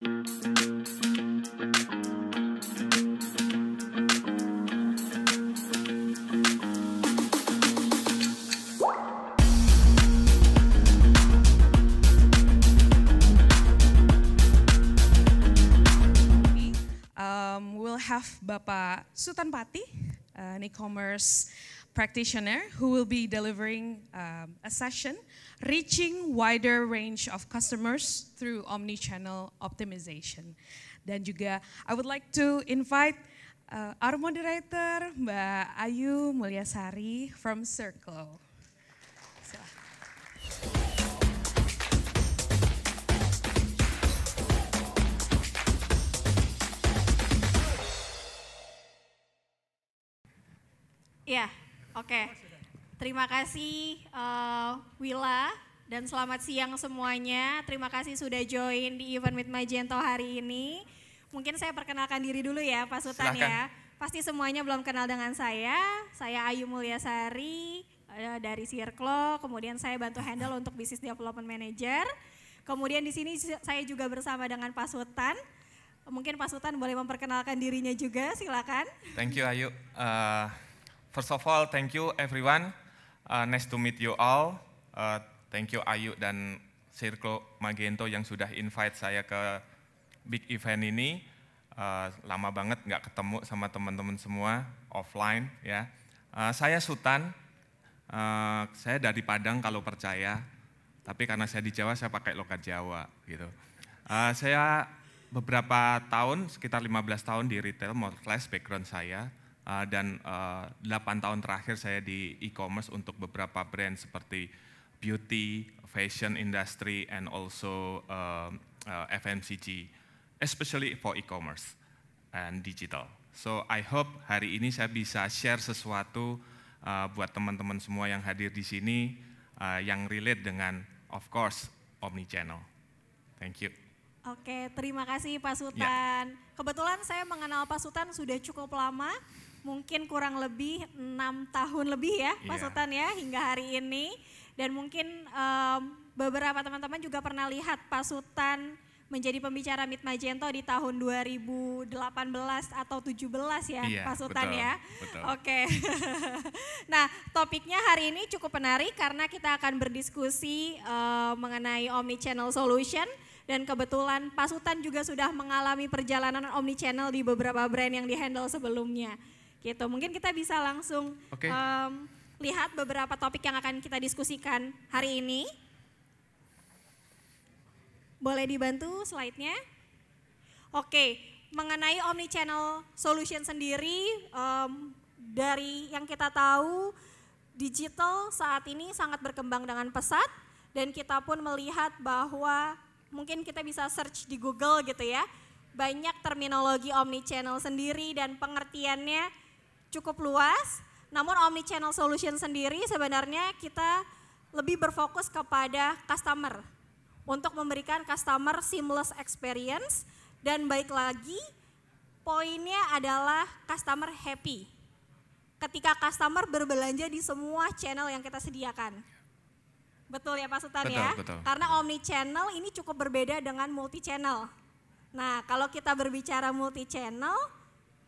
We'll have Bapak Sutan Pati, an e-commerce practitioner who will be delivering a session reaching wider range of customers through omni-channel optimization. Dan juga I would like to invite our moderator Mbak Ayu Mulyasari from Circle. Ya, oke. Terima kasih Willa dan selamat siang semuanya. Terima kasih sudah join di event with Magento hari ini. Mungkin saya perkenalkan diri dulu ya Pak Sutan. Silahkan. Ya. Pasti semuanya belum kenal dengan saya. Saya Ayu Mulyasari dari Circle, kemudian saya bantu handle untuk Business Development Manager. Kemudian di sini saya juga bersama dengan Pak Sutan. Mungkin Pak Sutan boleh memperkenalkan dirinya juga, silakan. Thank you Ayu. First of all, thank you everyone. Nice to meet you all. Thank you Ayu dan Circle Magento yang sudah invite saya ke big event ini. Lama banget nggak ketemu sama teman-teman semua offline ya. Saya Sutan. Saya dari Padang kalau percaya. Tapi karena saya di Jawa saya pakai logat Jawa gitu. Saya beberapa tahun, sekitar 15 tahun di retail, more or less background saya. Dan 8 tahun terakhir saya di e-commerce untuk beberapa brand seperti beauty, fashion industry, and also FMCG, especially for e-commerce and digital. So I hope hari ini saya bisa share sesuatu buat teman-teman semua yang hadir di sini yang relate dengan, of course, omnichannel. Thank you. Oke, terima kasih Pak Sutan. Ya. Kebetulan saya mengenal Pak Sutan sudah cukup lama. Mungkin kurang lebih 6 tahun lebih ya Pak Sutan ya hingga hari ini. Dan mungkin beberapa teman-teman juga pernah lihat Pak Sutan menjadi pembicara Meet Magento di tahun 2018 atau 17 ya Pak Sutan betul, ya. Betul. Oke. Nah topiknya hari ini cukup menarik karena kita akan berdiskusi mengenai omnichannel solution. Dan kebetulan Pak Sutan juga sudah mengalami perjalanan omnichannel di beberapa brand yang di-handle sebelumnya. Gitu. Mungkin kita bisa langsung lihat beberapa topik yang akan kita diskusikan hari ini. Boleh dibantu slide-nya? Oke, mengenai omnichannel solution sendiri, dari yang kita tahu, digital saat ini sangat berkembang dengan pesat dan kita pun melihat bahwa mungkin kita bisa search di Google gitu ya, banyak terminologi omnichannel sendiri dan pengertiannya cukup luas, namun omnichannel solution sendiri sebenarnya kita lebih berfokus kepada customer untuk memberikan customer seamless experience dan baik lagi poinnya adalah customer happy ketika customer berbelanja di semua channel yang kita sediakan. Betul ya Pak Sutan ya? Betul. Karena omnichannel ini cukup berbeda dengan multi channel. Nah kalau kita berbicara multi channel,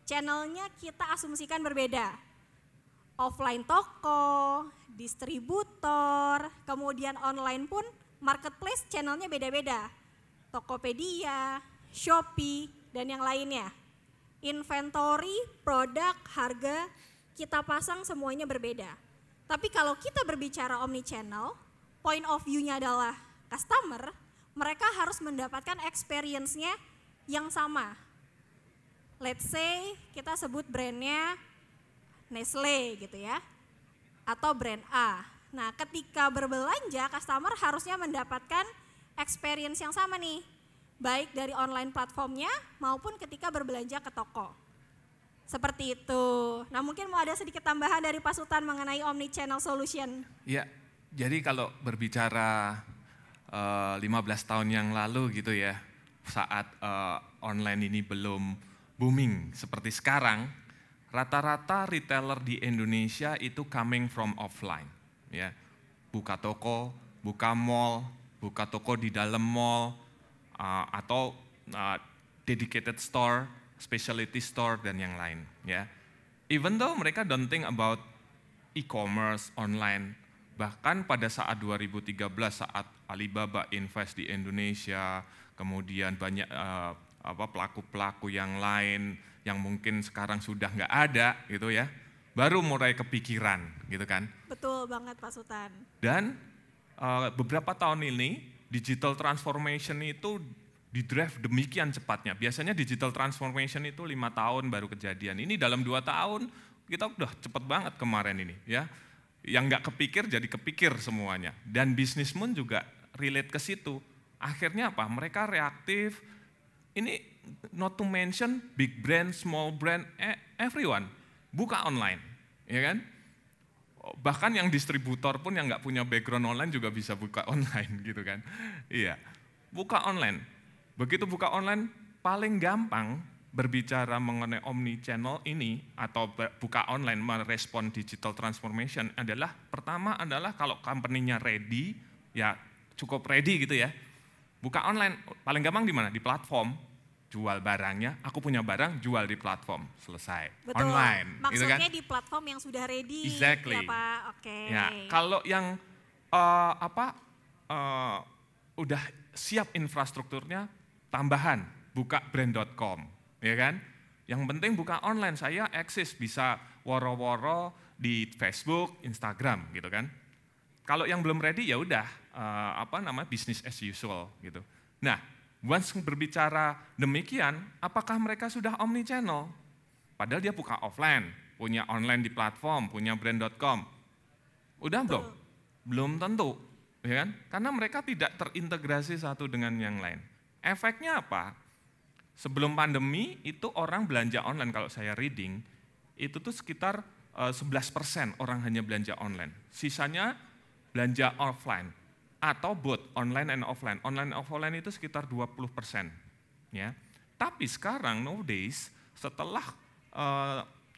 channelnya kita asumsikan berbeda. Offline toko, distributor, kemudian online pun marketplace channelnya beda-beda. Tokopedia, Shopee, dan yang lainnya. Inventory, produk, harga, kita pasang semuanya berbeda. Tapi kalau kita berbicara omnichannel, point of view-nya adalah customer, mereka harus mendapatkan experience-nya yang sama. Let's say kita sebut brandnya Nestle gitu ya, atau brand A. Nah ketika berbelanja customer harusnya mendapatkan experience yang sama nih, baik dari online platformnya maupun ketika berbelanja ke toko. Seperti itu. Nah mungkin mau ada sedikit tambahan dari Pak Sutan mengenai omnichannel solution. Ya, jadi kalau berbicara 15 tahun yang lalu gitu ya, saat online ini belum booming seperti sekarang, rata-rata retailer di Indonesia itu coming from offline, ya, buka toko, buka mall, buka toko di dalam mall, atau dedicated store, specialty store, dan yang lain. Ya. Even though mereka don't think about e-commerce, online, bahkan pada saat 2013 saat Alibaba invest di Indonesia, kemudian banyak pelaku-pelaku yang lain yang mungkin sekarang sudah nggak ada gitu ya, baru mulai kepikiran gitu kan. Betul banget Pak Sultan. Dan beberapa tahun ini digital transformation itu di-drive demikian cepatnya. Biasanya digital transformation itu 5 tahun baru kejadian. Ini dalam 2 tahun kita udah cepet banget kemarin ini ya. Yang nggak kepikir jadi kepikir semuanya. Dan bisnis pun juga relate ke situ. Akhirnya apa? Mereka reaktif. Ini not to mention big brand, small brand, everyone buka online, ya kan? Bahkan yang distributor pun yang nggak punya background online juga bisa buka online, gitu kan? Iya, buka online. Begitu buka online, paling gampang berbicara mengenai omni channel ini atau buka online merespon digital transformation adalah pertama adalah kalau company-nya ready, ya cukup ready gitu ya. Buka online paling gampang di mana? Di platform. Jual barangnya, aku punya barang, jual di platform, selesai. Betul. Online. Maksudnya gitu kan? Di platform yang sudah ready. Exactly. Ya Pak, oke. Ya, kalau yang udah siap infrastrukturnya, tambahan, buka brand.com, ya kan? Yang penting buka online, saya eksis, bisa woro-woro di Facebook, Instagram, gitu kan? Kalau yang belum ready ya udah, business as usual, gitu. Nah, once berbicara demikian, apakah mereka sudah omni-channel? Padahal dia buka offline, punya online di platform, punya brand.com. Udah belum? Belum tentu, ya kan? Karena mereka tidak terintegrasi satu dengan yang lain. Efeknya apa? Sebelum pandemi itu orang belanja online, kalau saya reading, itu tuh sekitar 11% orang hanya belanja online. Sisanya belanja offline. Atau both online and offline. Online and offline itu sekitar 20%. Ya. Tapi sekarang nowadays setelah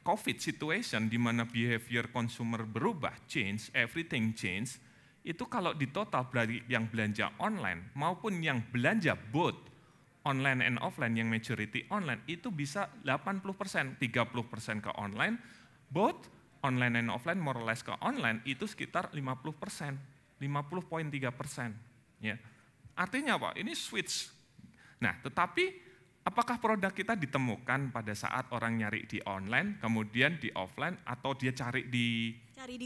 COVID situation di mana behavior consumer berubah, change, everything change, itu kalau di total dari yang belanja online maupun yang belanja both online and offline yang majority online itu bisa 80%, 30% ke online, both online and offline more or less ke online itu sekitar 50%. 50,3%. Ya. Artinya apa? Ini switch. Nah, tetapi apakah produk kita ditemukan pada saat orang nyari di online, kemudian di offline, atau dia cari di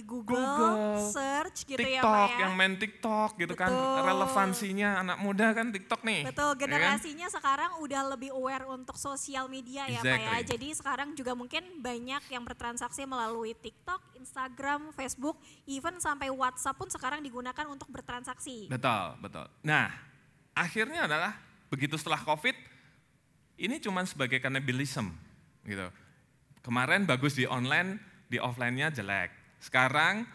Google, search gitu TikTok, ya Pak ya? yang main TikTok gitu. Betul. Kan, relevansinya anak muda kan TikTok nih. Betul, generasinya ya kan? Sekarang udah lebih aware untuk sosial media ya Pak ya. Jadi sekarang juga mungkin banyak yang bertransaksi melalui TikTok, Instagram, Facebook, even sampai WhatsApp pun sekarang digunakan untuk bertransaksi. Betul, betul. Nah, akhirnya adalah begitu setelah COVID, ini cuma sebagai cannibalism gitu. Kemarin bagus di online, di offline-nya jelek. Sekarang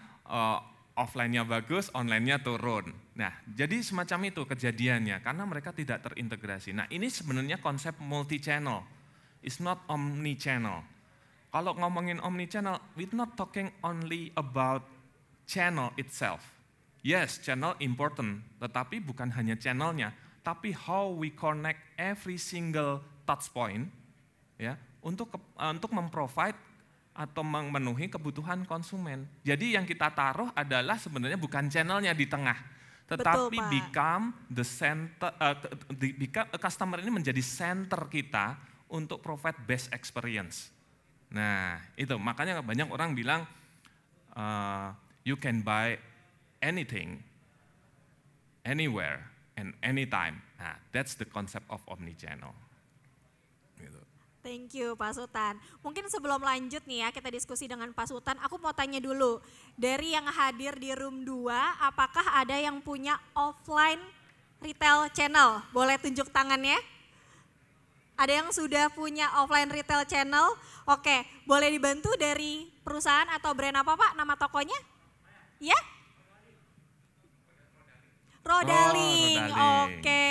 offline-nya bagus, online-nya turun. Nah, jadi semacam itu kejadiannya karena mereka tidak terintegrasi. Nah, ini sebenarnya konsep multi-channel. It's not omni-channel. Kalau ngomongin omni-channel, we're not talking only about channel itself. Yes, channel important, tetapi bukan hanya channelnya, tapi how we connect every single touch point ya untuk memprovide atau memenuhi kebutuhan konsumen. Jadi yang kita taruh adalah sebenarnya bukan channelnya di tengah, tetapi betul, become the center, customer ini menjadi center kita untuk provide best experience. Nah itu makanya banyak orang bilang you can buy anything, anywhere and anytime. Nah that's the concept of omnichannel. Gitu. Thank you Pak Sultan. Mungkin sebelum lanjut nih ya kita diskusi dengan Pak Sultan, aku mau tanya dulu. Dari yang hadir di room 2, apakah ada yang punya offline retail channel? Boleh tunjuk tangannya? Ada yang sudah punya offline retail channel? Oke, boleh dibantu dari perusahaan atau brand apa Pak? Nama tokonya? Ya? Rodaling. Oke.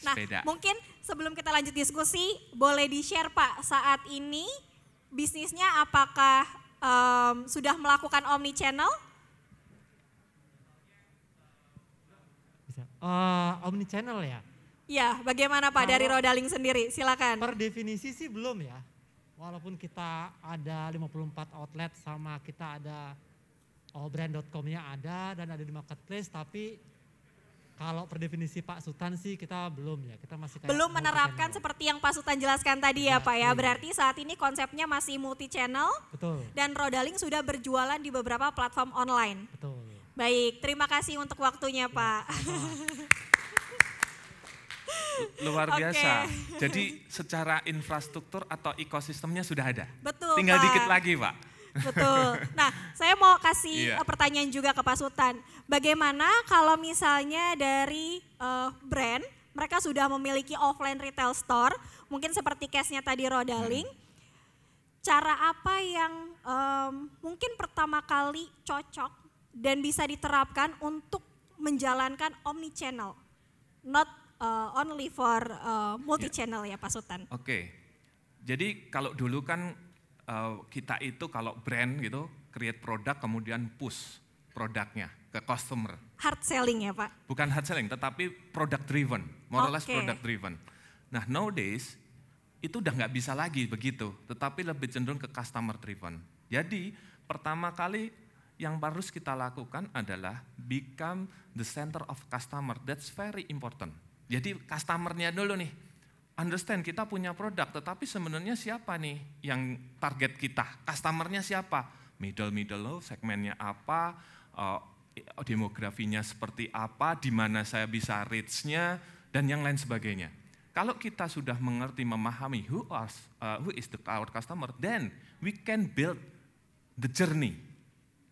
Nah, sepeda. Mungkin sebelum kita lanjut diskusi, boleh di-share Pak saat ini bisnisnya apakah sudah melakukan omni-channel? Bisa. Omni-channel ya. Ya, bagaimana Pak dari Rodaling sendiri? Silakan. Per definisi sih belum ya. Walaupun kita ada 54 outlet sama kita ada allbrand.com-nya ada dan ada di marketplace, tapi kalau per definisi Pak Sultan sih kita belum ya. Kita masih kayak Belum menerapkan seperti yang Pak Sultan jelaskan tadi ya Pak ya. Berarti saat ini konsepnya masih multi channel. Betul. Dan Rodaling sudah berjualan di beberapa platform online. Betul. Baik, terima kasih untuk waktunya Pak. Luar biasa. Jadi secara infrastruktur atau ekosistemnya sudah ada. Betul Tinggal Pak. dikit lagi Pak. Betul. Nah, saya mau kasih Iya. pertanyaan juga ke Pak Sultan. Bagaimana kalau misalnya dari brand, mereka sudah memiliki offline retail store, mungkin seperti case-nya tadi Rodaling, cara apa yang mungkin pertama kali cocok dan bisa diterapkan untuk menjalankan omni-channel, not only for multi-channel ya Pak Sultan? Oke, jadi kalau dulu kan kita itu kalau brand gitu, create produk kemudian push produknya ke customer. Hard selling ya Pak? Bukan hard selling, tetapi product driven, more or less Oke. product driven. Nah nowadays, itu udah nggak bisa lagi begitu, tetapi lebih cenderung ke customer driven. Jadi pertama kali yang harus kita lakukan adalah become the center of customer, that's very important. Jadi customer-nya dulu nih, understand kita punya produk, tetapi sebenarnya siapa nih yang target kita? Customer-nya siapa? Middle segmennya apa, demografinya seperti apa, di mana saya bisa reach-nya, dan yang lain sebagainya. Kalau kita sudah mengerti, memahami who is our customer, then we can build the journey.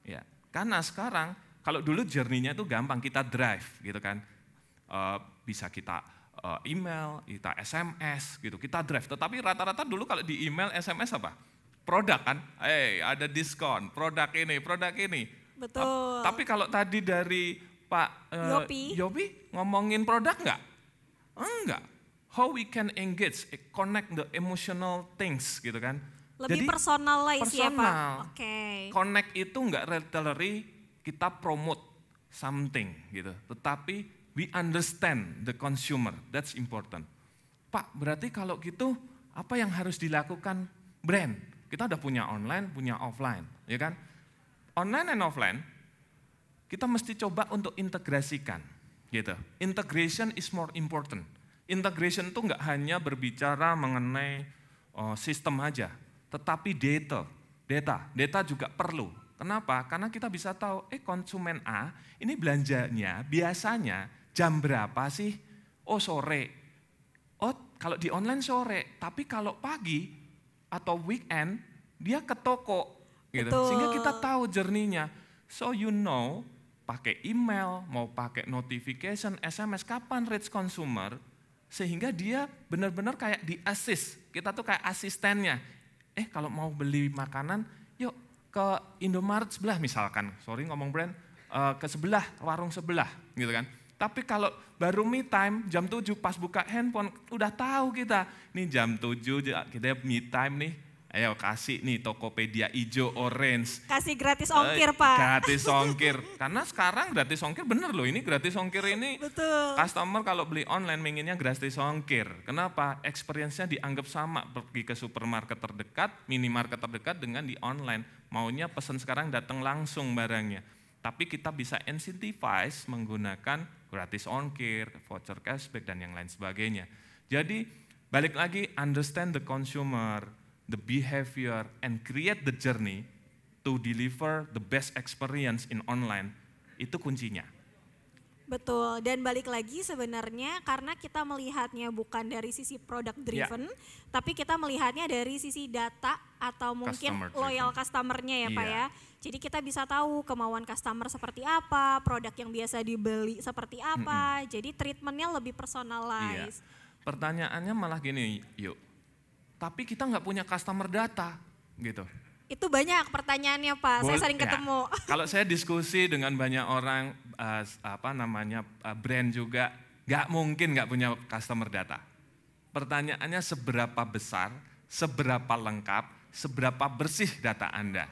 Ya, karena sekarang kalau dulu journey-nya itu gampang, kita drive gitu kan. Bisa kita email, kita SMS gitu, kita drive. Tetapi rata-rata dulu kalau di email, SMS apa? Produk kan, ada diskon, produk ini. Betul. Tapi kalau tadi dari Pak Yopi ngomongin produk enggak? Enggak. How we can engage, connect the emotional things gitu kan. Lebih Jadi, personalize ya Pak? personal. Oke. Connect itu enggak literally kita promote something gitu, tetapi we understand the consumer, that's important. Pak, berarti kalau gitu apa yang harus dilakukan brand? Kita udah punya online, punya offline, ya kan? Online and offline, kita mesti coba untuk integrasikan, gitu. Integration is more important. Integration itu nggak hanya berbicara mengenai sistem aja, tetapi data juga perlu. Kenapa? Karena kita bisa tahu, konsumen A ini belanjanya biasanya jam berapa sih? Oh sore. Oh kalau di online sore, tapi kalau pagi atau weekend dia ke toko. Gitu. Sehingga kita tahu journey-nya. So you know, pakai email, mau pakai notification, SMS, kapan reach consumer, sehingga dia benar-benar kayak di-assist. Kita tuh kayak asistennya. Kalau mau beli makanan, yuk ke Indomaret sebelah misalkan, sorry ngomong brand, ke sebelah, warung sebelah gitu kan. Tapi kalau baru me time, jam 7 pas buka handphone, udah tahu kita, nih jam 7 kita me time nih, ayo kasih nih Tokopedia hijau, orange. Kasih gratis ongkir Pak. Gratis ongkir, karena sekarang gratis ongkir bener loh, ini gratis ongkir ini. Betul. Customer kalau beli online menginginnya gratis ongkir. Kenapa? Experience-nya dianggap sama, pergi ke supermarket terdekat, minimarket terdekat dengan di online. Maunya pesan sekarang datang langsung barangnya. Tapi kita bisa incentivize menggunakan gratis ongkir, voucher cashback, dan yang lain sebagainya. Jadi balik lagi, understand the consumer, the behavior, and create the journey to deliver the best experience in online. Itu kuncinya. Betul, dan balik lagi sebenarnya karena kita melihatnya bukan dari sisi product driven, tapi kita melihatnya dari sisi data atau mungkin loyal customer-nya ya Pak ya. Jadi kita bisa tahu kemauan customer seperti apa, produk yang biasa dibeli seperti apa, jadi treatment-nya lebih personalized. Pertanyaannya malah gini, yuk, tapi kita nggak punya customer data gitu. Itu banyak pertanyaannya Pak, saya sering ketemu. Kalau saya diskusi dengan banyak orang, brand juga, nggak mungkin nggak punya customer data. Pertanyaannya seberapa besar, seberapa lengkap, seberapa bersih data Anda,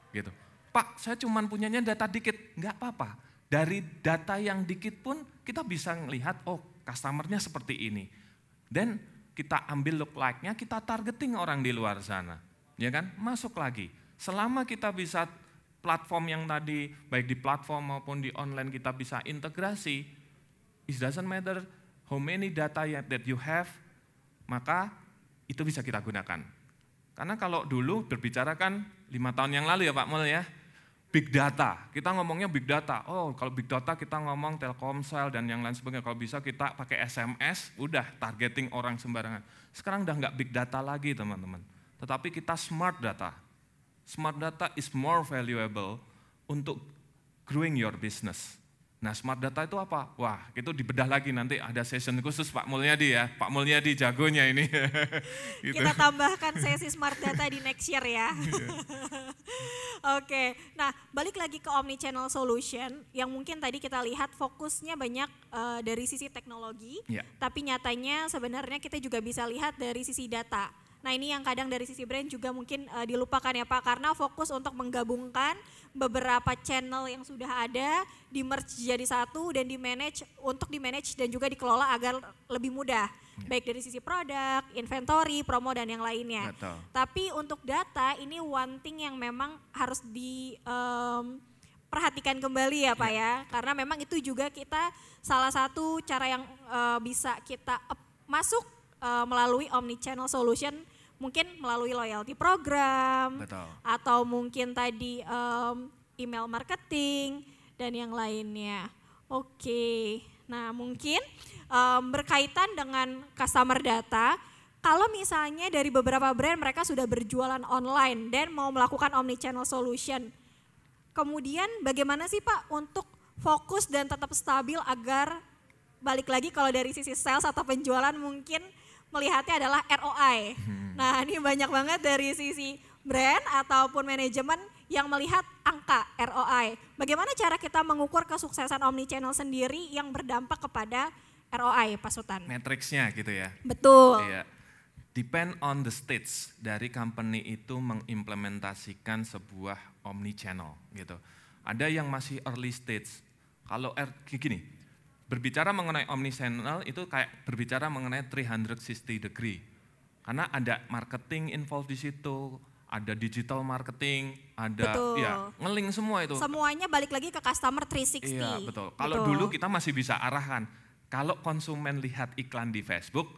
gitu. Pak, saya cuma punyanya data dikit, nggak apa-apa. Dari data yang dikit pun kita bisa melihat, oh customer-nya seperti ini. Dan kita ambil look like-nya, kita targeting orang di luar sana. Ya kan? Masuk lagi. Selama kita bisa platform yang tadi, baik di platform maupun di online kita bisa integrasi, it doesn't matter how many data that you have, maka itu bisa kita gunakan. Karena kalau dulu berbicara kan 5 tahun yang lalu ya Pak Mul ya, big data, kita ngomongnya big data. Oh kalau big data kita ngomong Telkomsel dan yang lain sebagainya. Kalau bisa kita pakai SMS, udah targeting orang sembarangan. Sekarang udah nggak big data lagi teman-teman. Tetapi kita smart data. Smart data is more valuable untuk growing your business. Nah smart data itu apa? Wah itu dibedah lagi nanti ada session khusus Pak Mulyadi ya. Pak Mulyadi jagonya ini. Gitu. Kita tambahkan sesi smart data di next year ya. Oke, nah balik lagi ke omnichannel solution yang mungkin tadi kita lihat fokusnya banyak dari sisi teknologi. Tapi nyatanya sebenarnya kita juga bisa lihat dari sisi data. Nah ini yang kadang dari sisi brand juga mungkin dilupakan ya Pak, karena fokus untuk menggabungkan beberapa channel yang sudah ada, di-merge jadi satu dan di-manage dan juga dikelola agar lebih mudah. Baik dari sisi produk, inventory, promo dan yang lainnya. Betul. Tapi untuk data ini one thing yang memang harus perhatikan kembali ya Pak ya, karena memang itu juga kita salah satu cara yang bisa kita masuk melalui omnichannel solution, mungkin melalui loyalty program. Betul. Atau mungkin tadi email marketing dan yang lainnya. Oke, nah mungkin berkaitan dengan customer data, kalau misalnya dari beberapa brand mereka sudah berjualan online dan mau melakukan omnichannel solution, kemudian bagaimana sih Pak untuk fokus dan tetap stabil agar balik lagi kalau dari sisi sales atau penjualan mungkin melihatnya adalah ROI. Nah ini banyak banget dari sisi brand ataupun manajemen yang melihat angka ROI. Bagaimana cara kita mengukur kesuksesan omnichannel sendiri yang berdampak kepada ROI Pak Sultan? Matriksnya gitu ya. Betul. Iya. Depend on the stage dari company itu mengimplementasikan sebuah omnichannel gitu. Ada yang masih early stage. Kalau gini, berbicara mengenai omnichannel itu kayak berbicara mengenai 360 degree. Karena ada marketing involved di situ, ada digital marketing, ada betul. Ya ngeling semua itu. Semuanya balik lagi ke customer 360. Iya betul. Kalau dulu kita masih bisa arahkan. Kalau konsumen lihat iklan di Facebook,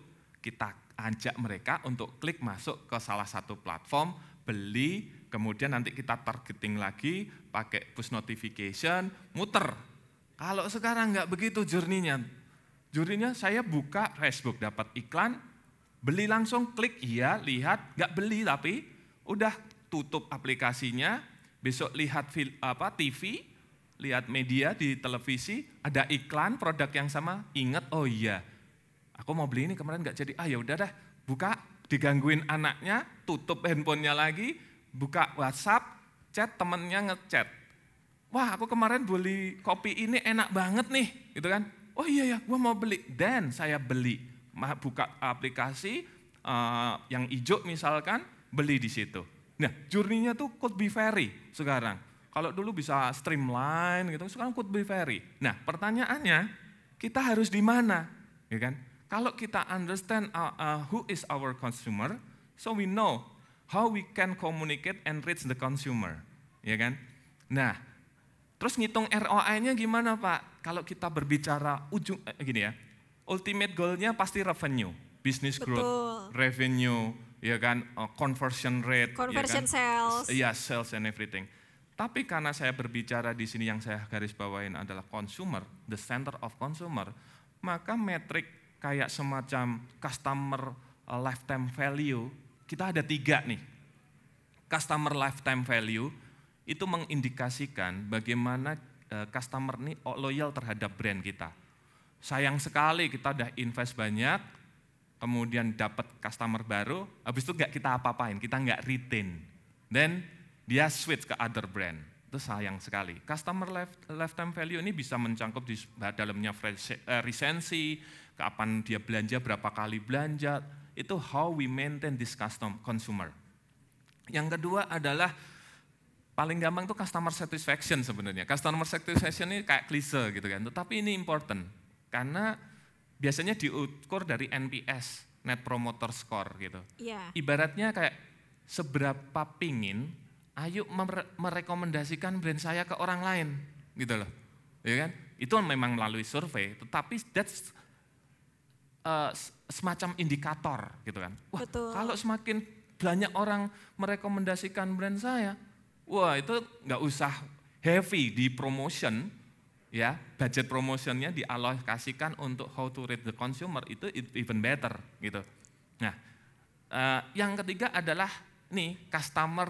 kita ajak mereka untuk klik masuk ke salah satu platform, beli, kemudian nanti kita targeting lagi, pakai push notification, muter. Kalau sekarang nggak begitu journey-nya. Journey-nya saya buka Facebook, dapat iklan, beli langsung, klik, iya, lihat, nggak beli tapi udah tutup aplikasinya, besok lihat TV, lihat media di televisi, ada iklan produk yang sama, ingat, oh iya, aku mau beli ini kemarin nggak jadi, ya udah dah, buka, digangguin anaknya, tutup handphonenya lagi, buka WhatsApp, chat temennya ngechat. Wah aku kemarin beli kopi ini enak banget nih, gitu kan. Oh iya ya, gua mau beli. Dan saya beli, buka aplikasi yang hijau misalkan, beli di situ. Nah journey-nya tuh could be vary sekarang. Kalau dulu bisa streamline gitu, sekarang could be vary. Nah pertanyaannya, kita harus di mana? Ya kan? Kalau kita understand who is our consumer, so we know how we can communicate and reach the consumer. Ya kan? Nah, terus ngitung ROI-nya gimana Pak? Kalau kita berbicara gini ya, ultimate goal-nya pasti revenue, business growth, revenue, ya kan, conversion rate, conversion ya kan? Sales. Iya, sales and everything. Tapi karena saya berbicara di sini yang saya garis bawain adalah consumer, the center of consumer, maka metrik kayak semacam customer lifetime value, kita ada 3 nih. Customer lifetime value itu mengindikasikan bagaimana customer ini loyal terhadap brand kita. Sayang sekali kita udah invest banyak, kemudian dapat customer baru, habis itu nggak kita apa-apain, kita nggak retain. Then dia switch ke other brand, itu sayang sekali. Customer lifetime value ini bisa mencakup di dalamnya recency, kapan dia belanja, berapa kali belanja, itu how we maintain this consumer. Yang kedua adalah paling gampang tuh customer satisfaction sebenarnya. Customer satisfaction ini kayak klise gitu kan, tetapi ini important. Karena biasanya diukur dari NPS, Net Promoter Score gitu. Iya. Ibaratnya kayak seberapa pingin Ayu merekomendasikan brand saya ke orang lain gitu loh. Ya kan? Itu memang melalui survei, tetapi that's semacam indikator gitu kan. Wah, Betul. kalau semakin banyak orang merekomendasikan brand saya, wah itu nggak usah heavy di promotion, ya budget promotionnya dialokasikan untuk how to reach the consumer, itu even better gitu. Nah, yang ketiga adalah nih customer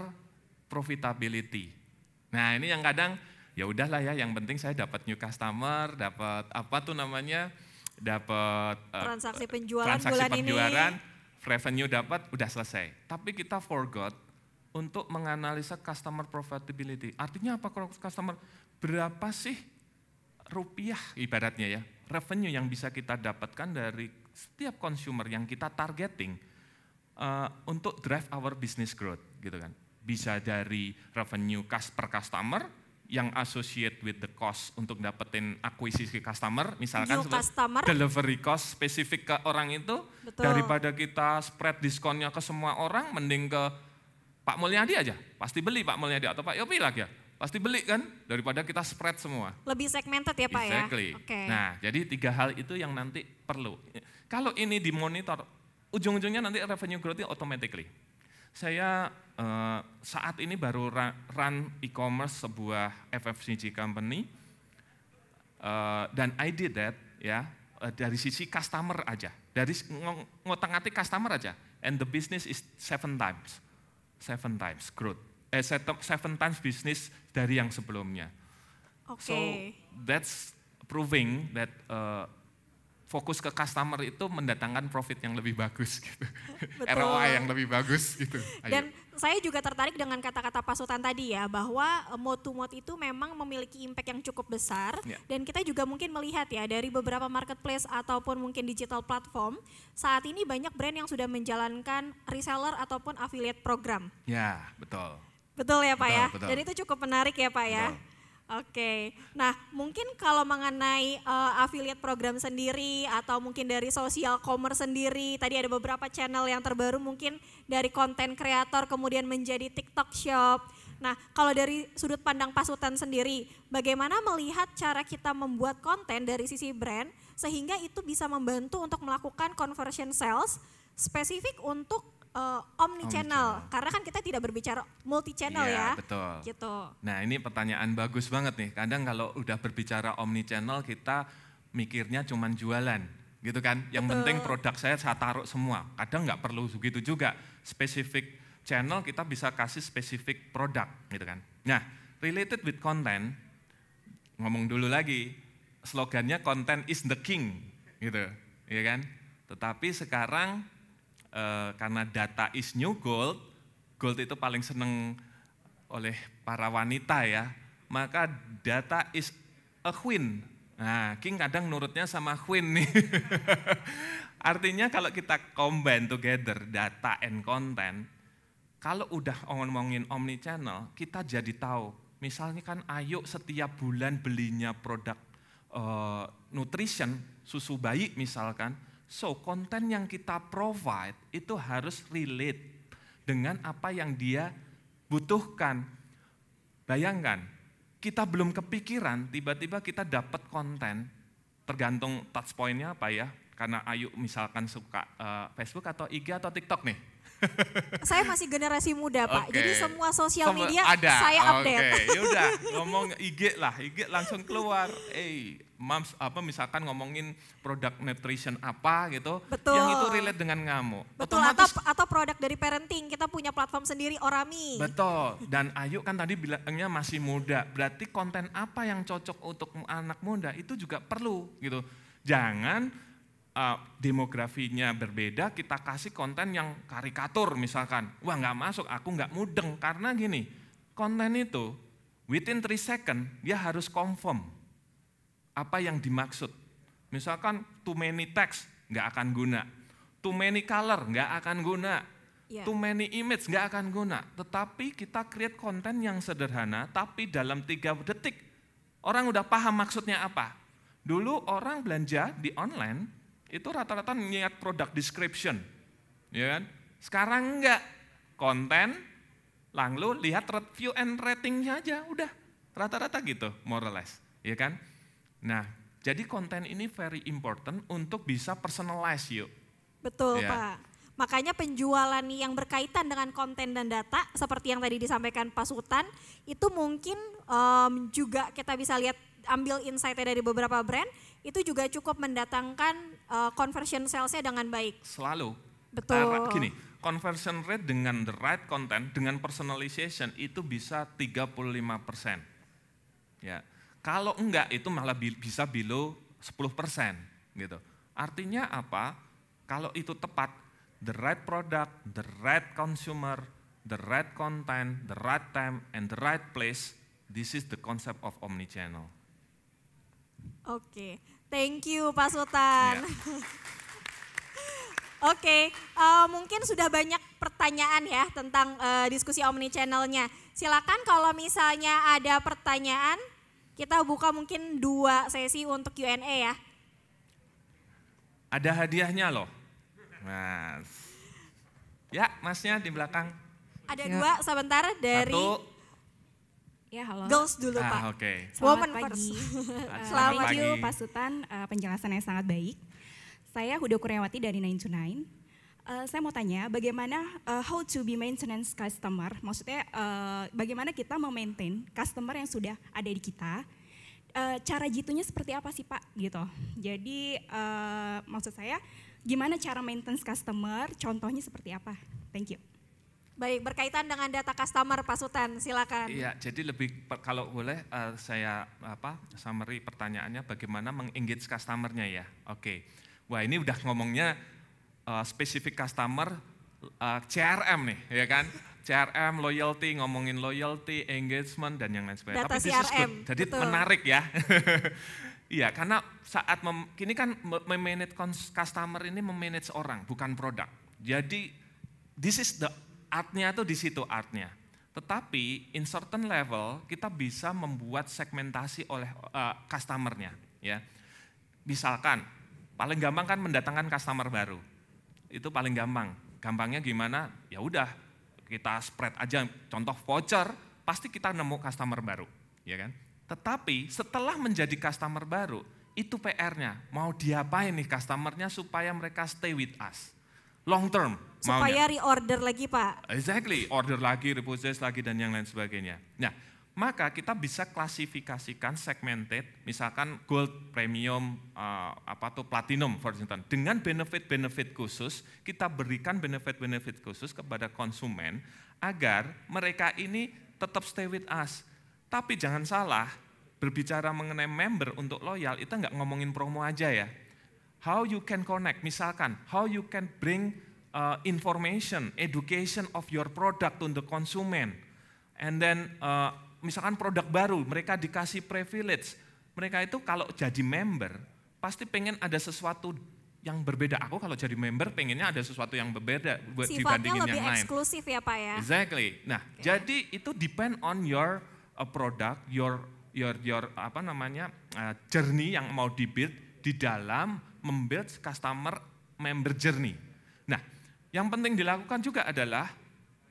profitability. Nah ini yang kadang ya udahlah ya, yang penting saya dapat new customer, dapat apa tuh namanya, dapat Transaksi penjualan transaksi bulan ini. penjualan, revenue dapat, udah selesai. Tapi kita forgot untuk menganalisa customer profitability. Artinya apa customer? Berapa sih rupiah ibaratnya ya, revenue yang bisa kita dapatkan dari setiap consumer yang kita targeting untuk drive our business growth gitu kan. Bisa dari revenue per customer yang associate with the cost untuk dapetin akuisisi customer, misalkan delivery cost spesifik ke orang itu. Betul. Daripada kita spread diskonnya ke semua orang, mending ke Pak Mulyadi aja, pasti beli Pak Mulyadi, atau Pak Yopi lagi ya, pasti beli kan, daripada kita spread semua. Lebih segmented ya Pak exactly. Ya? Okay. Nah jadi 3 hal itu yang nanti perlu. Kalau ini dimonitor, ujung-ujungnya nanti revenue growth-nya automatically. Saya saat ini baru run e-commerce sebuah FMCG company, dan I did that ya dari sisi customer aja, dari ngotak-ngatik customer aja, and the business is 7 times growth, 7 times business dari yang sebelumnya. Okay. So that's proving that fokus ke customer itu mendatangkan profit yang lebih bagus gitu. ROI yang lebih bagus gitu. Ayo. Dan saya juga tertarik dengan kata-kata Pak Sultan tadi ya, bahwa mode to mode itu memang memiliki impact yang cukup besar. Yeah. Dan kita juga mungkin melihat ya dari beberapa marketplace ataupun mungkin digital platform, saat ini banyak brand yang sudah menjalankan reseller ataupun affiliate program. Ya, betul. Betul ya Pak betul, ya? Betul. Dan itu cukup menarik ya Pak ya? Betul. Oke, nah mungkin kalau mengenai affiliate program sendiri atau mungkin dari social commerce sendiri, tadi ada beberapa channel yang terbaru mungkin dari konten kreator kemudian menjadi TikTok Shop. Nah kalau dari sudut pandang Pak Sultan sendiri, bagaimana melihat cara kita membuat konten dari sisi brand sehingga itu bisa membantu untuk melakukan conversion sales spesifik untuk omni-channel, karena kan kita tidak berbicara multi-channel ya. Betul. Gitu. Nah ini pertanyaan bagus banget nih, kadang kalau udah berbicara omni-channel kita mikirnya cuman jualan gitu kan. Yang penting produk saya taruh semua, kadang nggak perlu begitu juga. Spesifik channel kita bisa kasih spesifik produk gitu kan. Nah related with content, ngomong dulu lagi, slogannya content is the king gitu, ya kan. Tetapi sekarang karena data is new gold, gold itu paling seneng oleh para wanita ya, maka data is a queen. Nah, king kadang nurutnya sama queen nih. Artinya kalau kita combine together data and content, kalau udah ngomongin omni channel, kita jadi tahu. Misalnya kan Ayu setiap bulan belinya produk nutrition, susu bayi misalkan. So, konten yang kita provide itu harus relate dengan apa yang dia butuhkan. Bayangkan, kita belum kepikiran, tiba-tiba kita dapat konten, tergantung touch point-nya apa ya. Karena Ayu misalkan suka Facebook atau IG atau TikTok nih. Saya masih generasi muda Pak, jadi semua sosial media ada. saya update. Yaudah ngomong IG lah, IG langsung keluar. Mams misalkan ngomongin produk nutrition apa gitu, Betul. yang itu relate dengan kamu. Betul, atau produk dari parenting, kita punya platform sendiri Orami. Betul, dan Ayu kan tadi bilangnya masih muda, berarti konten apa yang cocok untuk anak muda itu juga perlu gitu. Jangan demografinya berbeda, kita kasih konten yang karikatur misalkan. Wah nggak masuk, aku nggak mudeng. Karena gini, konten itu within 3 second dia harus confirm apa yang dimaksud. Misalkan too many text nggak akan guna, too many color nggak akan guna, too many image nggak akan guna. Tetapi kita create konten yang sederhana, tapi dalam 3 detik orang udah paham maksudnya apa. Dulu orang belanja di online, itu rata-rata niat product description, ya kan? Sekarang enggak, konten, lalu lihat review and ratingnya aja, udah rata-rata gitu, more or less, ya kan? Nah, jadi konten ini very important untuk bisa personalize yuk. Betul Ya. Pak. Makanya penjualan yang berkaitan dengan konten dan data seperti yang tadi disampaikan Pak Sultan itu mungkin juga kita bisa lihat ambil insight-nya dari beberapa brand itu juga cukup mendatangkan conversion sales-nya dengan baik. Selalu. Betul. Gini, conversion rate dengan the right content, dengan personalization itu bisa 35%. Ya. Kalau enggak itu malah bisa below 10% gitu. Artinya apa? Kalau itu tepat, the right product, the right consumer, the right content, the right time, and the right place, this is the concept of omnichannel. Oke, thank you Pak Sultan. Ya. Oke, mungkin sudah banyak pertanyaan ya tentang diskusi omnichannel-nya. Silakan kalau misalnya ada pertanyaan, kita buka mungkin 2 sesi untuk Q&A ya. Ada hadiahnya loh. Mas. Ya, masnya di belakang. Ada Ya. 2 sebentar dari Satu. Ya, halo. girls dulu Pak. Oke. Woman Selamat pagi. first. Selamat Thank you pagi. Pak Sultan, penjelasannya sangat baik. Saya Huda Kurniawati dari 9to9. Saya mau tanya bagaimana how to be maintenance customer, maksudnya bagaimana kita memaintain customer yang sudah ada di kita, cara jitunya seperti apa sih Pak gitu. Jadi maksud saya gimana cara maintenance customer, contohnya seperti apa? Thank you. Baik, berkaitan dengan data customer Pak Sultan, silakan. Iya, jadi kalau boleh saya summary pertanyaannya bagaimana meng-engage customer-nya ya. Oke. Wah, ini udah ngomongnya spesifik customer CRM nih, ya kan? CRM, loyalty, ngomongin loyalty, engagement dan yang lain sebagainya. Data Tapi this is CRM, good. Jadi betul. menarik ya. Iya, karena saat kini kan memanage customer ini memanage orang, bukan produk. Jadi this is the artnya tuh di situ artnya. Tetapi in certain level kita bisa membuat segmentasi oleh customernya, ya. Misalkan paling gampang kan mendatangkan customer baru, itu paling gampang. Gampangnya gimana? Ya udah kita spread aja. Contoh voucher, pasti kita nemu customer baru, ya kan? Tetapi setelah menjadi customer baru, itu PR-nya mau diapain nih customernya supaya mereka stay with us. Long term Supaya maunya. reorder lagi Pak. Exactly, order lagi, repurchase lagi dan yang lain sebagainya. Nah, maka kita bisa klasifikasikan segmented, misalkan gold, premium, platinum for instance. Dengan benefit-benefit khusus, kita berikan benefit-benefit khusus kepada konsumen agar mereka ini tetap stay with us. Tapi jangan salah, berbicara mengenai member untuk loyal, itu nggak ngomongin promo aja ya. How you can connect, misalkan, how you can bring information, education of your product to the consumer. And then, misalkan produk baru, mereka dikasih privilege. Mereka itu kalau jadi member, pasti pengen ada sesuatu yang berbeda. Aku kalau jadi member pengennya ada sesuatu yang berbeda buat Sifatnya dibandingin lebih yang lain. eksklusif ya Pak ya. Exactly. Nah, jadi itu depend on your product, your journey yang mau dibuild di dalam membuild customer member journey. Nah, yang penting dilakukan juga adalah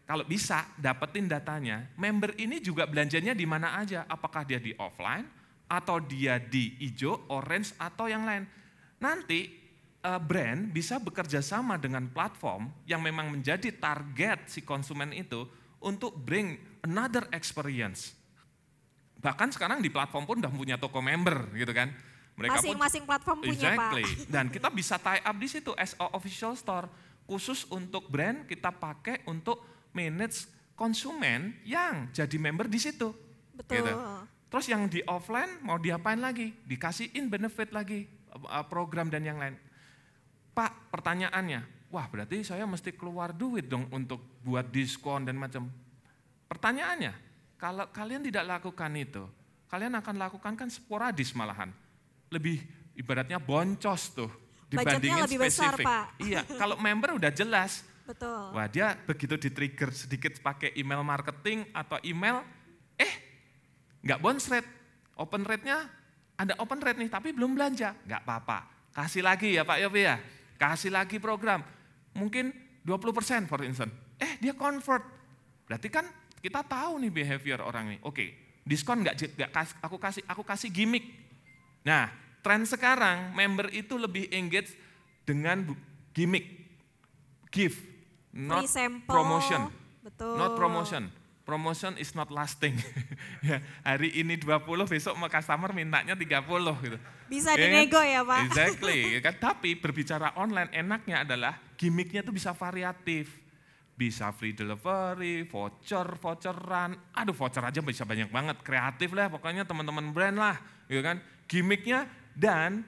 kalau bisa dapetin datanya, member ini juga belanjanya di mana aja, apakah dia di offline atau dia di hijau, orange atau yang lain. Nanti brand bisa bekerja sama dengan platform yang memang menjadi target si konsumen itu untuk bring another experience. Bahkan sekarang di platform pun udah punya toko member gitu kan. Masing-masing platform punya exactly. Pak. Dan kita bisa tie up di situ as a official store. Khusus untuk brand kita pakai untuk manage konsumen yang jadi member di situ. Betul. Gitu. Terus yang di offline mau diapain lagi? Dikasihin benefit lagi, program dan yang lain. Pak, pertanyaannya, wah berarti saya mesti keluar duit dong untuk buat diskon dan macam. Pertanyaannya, kalau kalian tidak lakukan itu, kalian akan lakukan kan sporadis malahan. Lebih ibaratnya boncos tuh dibandingin Budgetnya lebih besar, spesifik. Pak. Iya, kalau member udah jelas. Betul. Wah, dia begitu di-trigger sedikit pakai email marketing atau email, nggak bounce rate. Open rate-nya ada open rate nih, tapi belum belanja. Nggak apa-apa. kasih lagi ya Pak Yopi ya, kasih lagi program, mungkin 20% for instance, dia convert, berarti kan kita tahu nih behavior orang ini, oke, diskon nggak aku kasih gimmick. Nah, tren sekarang member itu lebih engage dengan gimmick, gift, not promotion. Betul. Not promotion. Promotion is not lasting. Ya, hari ini 20, besok sama customer mintanya 30 gitu. Bisa dinego ya Pak. Exactly. Kan? Tapi berbicara online enaknya adalah gimmicknya itu bisa variatif. Bisa free delivery, voucheran. Aduh, voucher aja bisa banyak banget. Kreatif lah pokoknya teman-teman brand lah. Gitu kan? Gimmicknya dan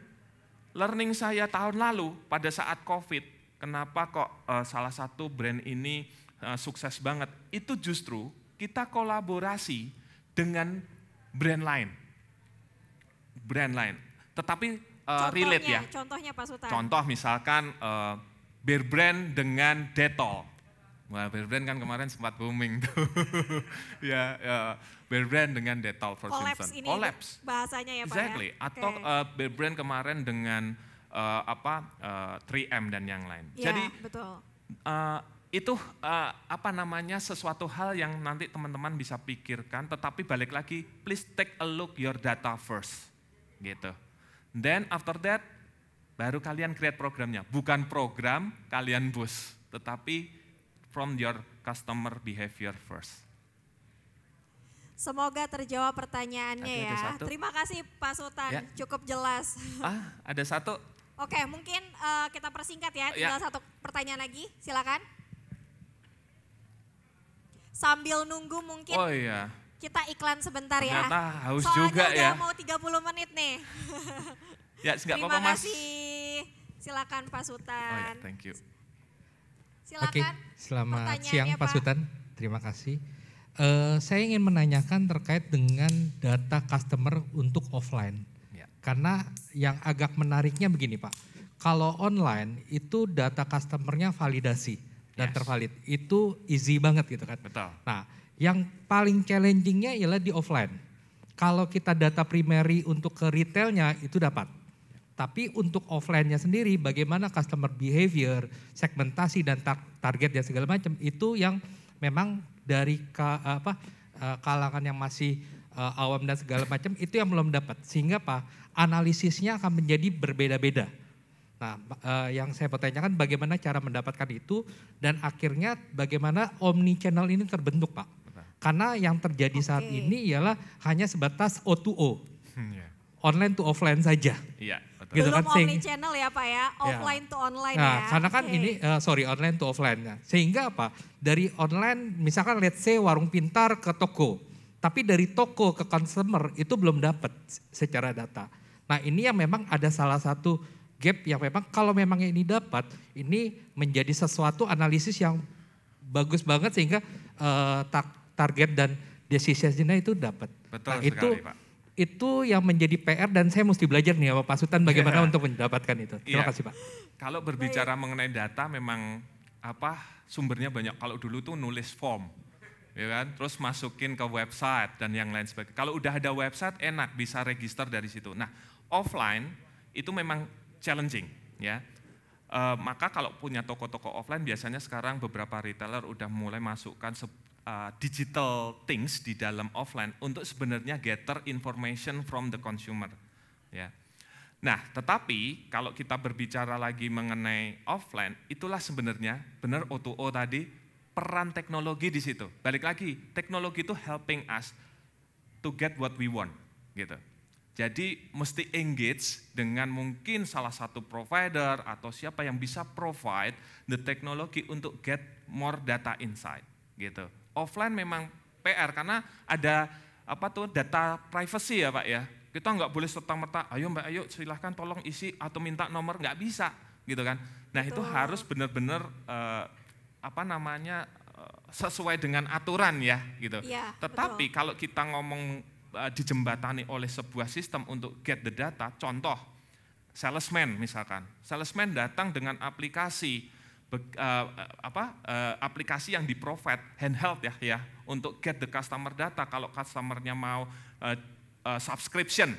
learning saya tahun lalu pada saat COVID. Kenapa kok salah satu brand ini sukses banget, itu justru kita kolaborasi dengan brand lain. Tetapi relate ya. Contohnya Pak Sultan. Contoh misalkan Bear Brand dengan Dettol. Wah, Bear Brand kan kemarin sempat booming tuh. ya, Bear Brand dengan Dettol for Collapse instance. ini bahasanya ya Pak exactly. ya. Atau Bear Brand kemarin dengan 3M dan yang lain. Ya, jadi betul. Itu sesuatu hal yang nanti teman-teman bisa pikirkan, tetapi balik lagi, please take a look your data first, gitu. Then after that, baru kalian create programnya. Bukan program kalian boost, tetapi from your customer behavior first. Semoga terjawab pertanyaannya ya. Terima kasih Pak Sultan, ya. Cukup jelas. Ada satu. Oke, mungkin kita persingkat ya, tinggal satu pertanyaan lagi, silakan. Sambil nunggu mungkin kita iklan sebentar ya. Ternyata haus soalnya juga ya. Soalnya udah mau 30 menit nih. Ya, nggak apa-apa Mas. Terima kasih, silakan Pak Sultan. Thank you. Silakan. Selamat siang Pak Sultan, terima kasih. Saya ingin menanyakan terkait dengan data customer untuk offline. Karena yang agak menariknya begini Pak, kalau online itu data customernya validasi dan tervalid, itu easy banget gitu kan. Betul. Nah yang paling challengingnya ialah di offline. Kalau kita data primary untuk ke retailnya itu dapat. Tapi untuk offline-nya sendiri bagaimana customer behavior, segmentasi dan target dan segala macam itu yang memang dari kalangan yang masih awam dan segala macam itu yang belum dapat. Sehingga analisisnya akan menjadi berbeda-beda. Nah, yang saya mau tanyakan bagaimana cara mendapatkan itu dan akhirnya bagaimana omni channel ini terbentuk Pak. Karena yang terjadi saat ini ialah hanya sebatas O2O. Online to offline saja. Iya, betul. Gitu belum kan, omni channel ya Pak ya, offline to online ya. Karena kan ini, online to offline. Sehingga dari online misalkan let's say warung pintar ke toko. Tapi dari toko ke consumer itu belum dapat secara data. Nah ini yang memang ada salah satu gap yang memang kalau memang ini dapat, ini menjadi sesuatu analisis yang bagus banget sehingga target dan decision-nya itu dapat. Betul nah, sekali Pak. Itu yang menjadi PR dan saya mesti belajar nih sama Pak Sultan bagaimana untuk mendapatkan itu. Terima kasih Pak. Kalau berbicara mengenai data memang sumbernya banyak. Kalau dulu tuh nulis form. Ya kan? Terus masukin ke website dan yang lain sebagainya. Kalau udah ada website enak bisa register dari situ. Nah, offline itu memang challenging ya. Maka kalau punya toko-toko offline biasanya sekarang beberapa retailer udah mulai masukkan digital things di dalam offline untuk sebenarnya gather information from the consumer ya. Nah, tetapi kalau kita berbicara lagi mengenai offline, itulah sebenarnya benar O2O tadi peran teknologi di situ. Balik lagi, teknologi itu helping us to get what we want, gitu. Jadi mesti engage dengan mungkin salah satu provider atau siapa yang bisa provide the teknologi untuk get more data insight, gitu. Offline memang PR karena ada data privacy ya Pak ya. Kita nggak boleh serta-merta, ayo Mbak, ayo silahkan tolong isi atau minta nomor, nggak bisa, gitu kan. Nah itu harus benar-benar sesuai dengan aturan ya gitu. Ya, tetapi kalau kita ngomong dijembatani oleh sebuah sistem untuk get the data, contoh salesman misalkan, salesman datang dengan aplikasi aplikasi yang di-provide handheld ya untuk get the customer data. Kalau customernya mau subscription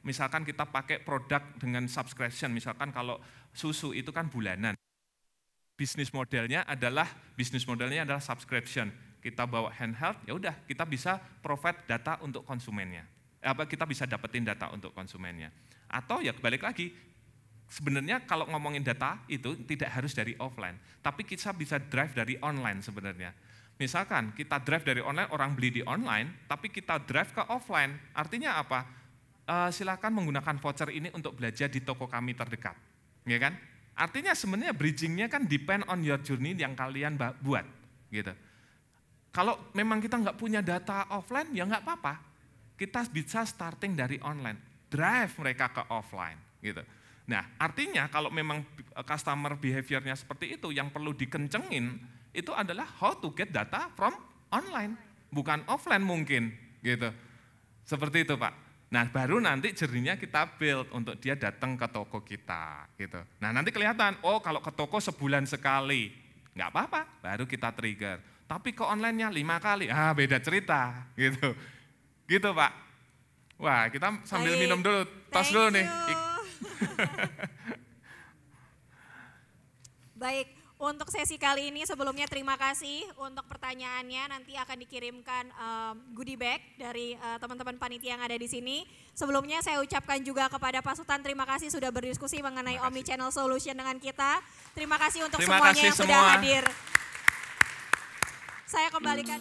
Misalkan kita pakai produk dengan subscription, misalkan kalau susu itu kan bulanan. Bisnis modelnya adalah subscription. Kita bawa handheld, ya udah kita bisa provide data untuk konsumennya. Kita bisa dapetin data untuk konsumennya. Atau ya balik lagi, sebenarnya kalau ngomongin data itu tidak harus dari offline, tapi kita bisa drive dari online sebenarnya. Misalkan kita drive dari online, orang beli di online, tapi kita drive ke offline, artinya apa? Silakan menggunakan voucher ini untuk belanja di toko kami terdekat, ya kan? Artinya sebenarnya bridgingnya kan depend on your journey yang kalian buat, gitu. Kalau memang kita nggak punya data offline, ya nggak apa-apa. Kita bisa starting dari online, drive mereka ke offline, gitu. Nah, artinya kalau memang customer behavior-nya seperti itu, yang perlu dikencengin itu adalah how to get data from online, bukan offline mungkin, gitu. Seperti itu, Pak. Nah, baru nanti journey-nya kita build untuk dia datang ke toko kita, gitu. Nah, nanti kelihatan, oh kalau ke toko sebulan sekali, nggak apa-apa, baru kita trigger. Tapi ke online-nya 5 kali, beda cerita, gitu. Gitu, Pak. Wah, kita sambil minum dulu, tos dulu nih. Baik, untuk sesi kali ini sebelumnya terima kasih untuk pertanyaannya. Nanti akan dikirimkan goodie bag dari teman-teman panitia yang ada di sini. Sebelumnya saya ucapkan juga kepada Pak Sultan terima kasih sudah berdiskusi mengenai Omnichannel Solution dengan kita. Terima kasih untuk semuanya yang sudah hadir. Saya kembalikan.